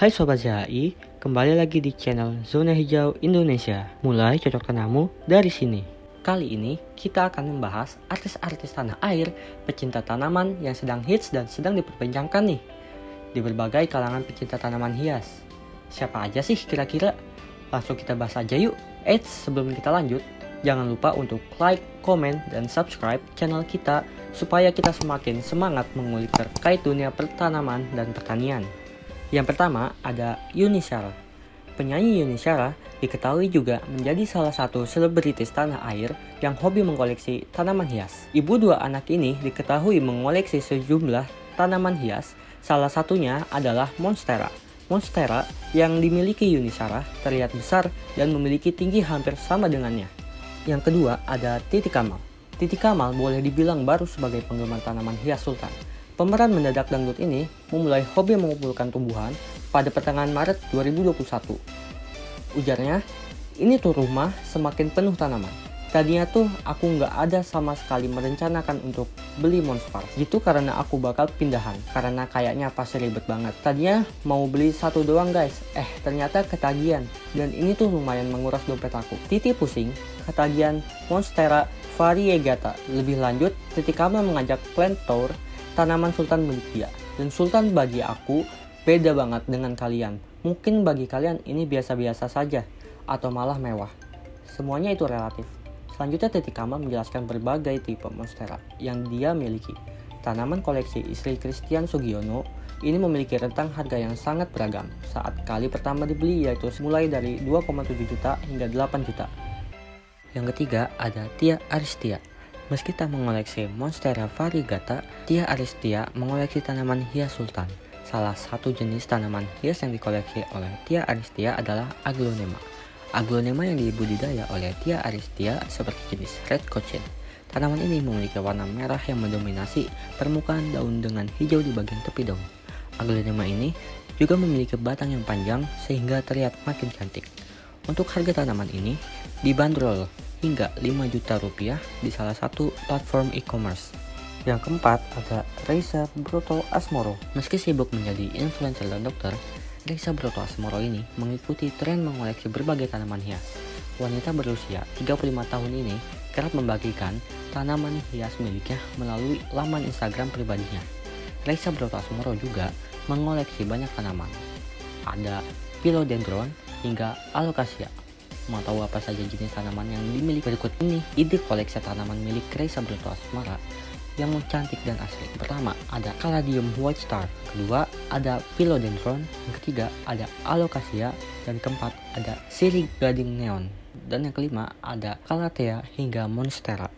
Hai Sobat ZHI, kembali lagi di channel Zona Hijau Indonesia. Mulai cocok tanammu dari sini. Kali ini kita akan membahas artis-artis tanah air, pecinta tanaman yang sedang hits dan sedang diperbincangkan nih di berbagai kalangan pecinta tanaman hias. Siapa aja sih kira-kira? Langsung kita bahas aja yuk. Eits, sebelum kita lanjut, jangan lupa untuk like, komen, dan subscribe channel kita supaya kita semakin semangat mengulik terkait dunia pertanaman dan pertanian. Yang pertama ada Yuni Shara. Penyanyi Yuni Shara diketahui juga menjadi salah satu selebritis tanah air yang hobi mengkoleksi tanaman hias. Ibu dua anak ini diketahui mengoleksi sejumlah tanaman hias, salah satunya adalah Monstera. Monstera yang dimiliki Yuni Shara terlihat besar dan memiliki tinggi hampir sama dengannya. Yang kedua ada Titi Kamal. Titi Kamal boleh dibilang baru sebagai penggemar tanaman hias sultan. Pemeran mendadak dangdut ini memulai hobi mengumpulkan tumbuhan pada pertengahan Maret 2021. Ujarnya, ini tuh rumah semakin penuh tanaman. Tadinya tuh aku nggak ada sama sekali merencanakan untuk beli monster. Gitu karena aku bakal pindahan, karena kayaknya pasti ribet banget. Tadinya mau beli satu doang guys, ternyata ketagihan. Dan ini tuh lumayan menguras dompet aku. Titi pusing, ketagihan Monstera variegata. Lebih lanjut, Titi Kamal mengajak plant tour tanaman sultan milik dia. Dan sultan bagi aku beda banget dengan kalian. Mungkin bagi kalian ini biasa-biasa saja atau malah mewah. Semuanya itu relatif. Selanjutnya Titi Kamal menjelaskan berbagai tipe monstera yang dia miliki. Tanaman koleksi istri Christian Sugiono ini memiliki rentang harga yang sangat beragam. Saat kali pertama dibeli yaitu mulai dari 2,7 juta hingga 8 juta. Yang ketiga ada Tia Aristia. Meski tak mengoleksi Monstera variegata, Tia Aristia mengoleksi tanaman hias sultan. Salah satu jenis tanaman hias yang dikoleksi oleh Tia Aristia adalah Aglonema. Aglonema yang dibudidaya oleh Tia Aristia seperti jenis Red Cochin. Tanaman ini memiliki warna merah yang mendominasi permukaan daun dengan hijau di bagian tepi daun. Aglonema ini juga memiliki batang yang panjang sehingga terlihat makin cantik. Untuk harga tanaman ini dibanderol hingga 5 juta rupiah di salah satu platform e-commerce. Yang keempat ada Reisa Broto Asmoro. Meski sibuk menjadi influencer dan dokter, Reisa Broto Asmoro ini mengikuti tren mengoleksi berbagai tanaman hias. Wanita berusia 35 tahun ini kerap membagikan tanaman hias miliknya melalui laman Instagram pribadinya. Reisa Broto Asmoro juga mengoleksi banyak tanaman. Ada Philodendron hingga Alocasia. Mau tahu apa saja jenis tanaman yang dimiliki? Berikut ini ide koleksi tanaman milik Reisa Broto Asmoro yang cantik dan asli. Pertama ada Caladium White Star, kedua ada Philodendron, yang ketiga ada Alocasia, dan keempat ada Siri Gading Neon, dan yang kelima ada Calathea hingga Monstera.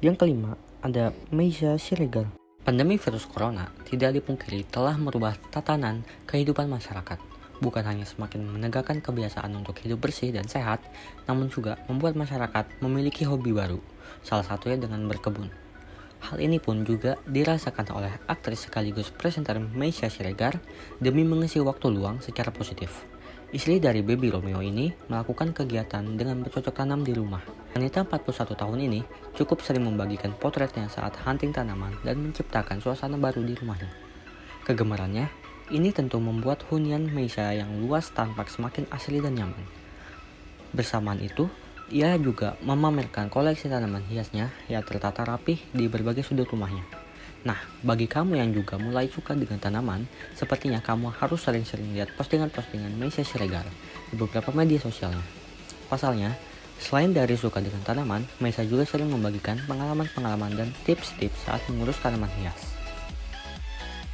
Yang kelima ada Meisa Siregar. Pandemi virus corona tidak dipungkiri telah merubah tatanan kehidupan masyarakat. Bukan hanya semakin menegakkan kebiasaan untuk hidup bersih dan sehat, namun juga membuat masyarakat memiliki hobi baru, salah satunya dengan berkebun. Hal ini pun juga dirasakan oleh aktris sekaligus presenter Meisa Siregar demi mengisi waktu luang secara positif. Istri dari Baby Romeo ini melakukan kegiatan dengan bercocok tanam di rumah. Wanita 41 tahun ini cukup sering membagikan potretnya saat hunting tanaman dan menciptakan suasana baru di rumahnya. Kegemarannya ini tentu membuat hunian Meisa yang luas tampak semakin asli dan nyaman. Bersamaan itu, ia juga memamerkan koleksi tanaman hiasnya yang tertata rapih di berbagai sudut rumahnya. Nah, bagi kamu yang juga mulai suka dengan tanaman, sepertinya kamu harus sering-sering lihat postingan-postingan Meisa Siregar di beberapa media sosialnya. Pasalnya, selain dari suka dengan tanaman, Meisa juga sering membagikan pengalaman-pengalaman dan tips-tips saat mengurus tanaman hias.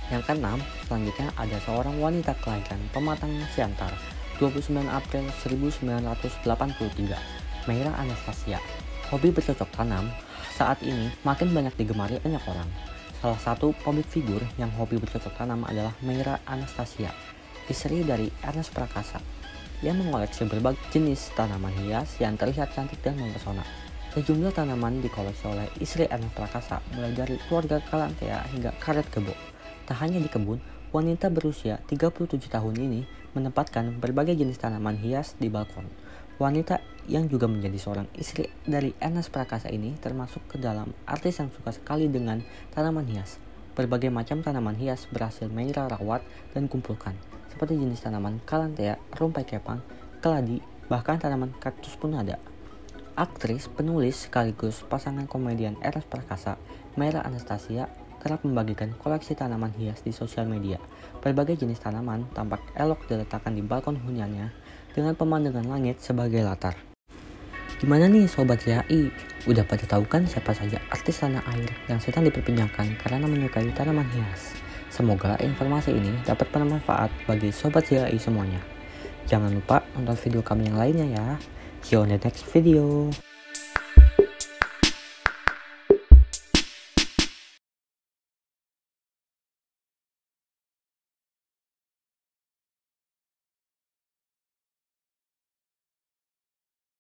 Yang keenam, selanjutnya ada seorang wanita kelahiran Pematang Siantar, 29 April 1983, Meira Anastasia. Hobi bercocok tanam saat ini makin banyak digemari banyak orang. Salah satu public figure yang hobi bercocok tanam adalah Meira Anastasia, istri dari Ernest Prakasa. Ia mengoleksi berbagai jenis tanaman hias yang terlihat cantik dan mempesona. Sejumlah tanaman dikoleksi oleh istri Ernest Prakasa, mulai dari keluarga Calathea hingga karet kebo. Tak hanya di kebun, wanita berusia 37 tahun ini menempatkan berbagai jenis tanaman hias di balkon. Wanita yang juga menjadi seorang istri dari Ernest Prakasa ini termasuk ke dalam artis yang suka sekali dengan tanaman hias. Berbagai macam tanaman hias berhasil Meira rawat dan kumpulkan. seperti jenis tanaman kalantea, rumpai kepang, keladi, bahkan tanaman kaktus pun ada. Aktris, penulis, sekaligus pasangan komedian Ernest Prakasa, Maira Anastasia, kerap membagikan koleksi tanaman hias di sosial media. Berbagai jenis tanaman tampak elok diletakkan di balkon huniannya dengan pemandangan langit sebagai latar. Gimana nih Sobat ZHI? Udah pada tahu kan siapa saja artis tanah air yang sedang diperbincangkan karena menyukai tanaman hias? Semoga informasi ini dapat bermanfaat bagi Sobat ZHI semuanya. Jangan lupa nonton video kami yang lainnya ya. See you on the next video.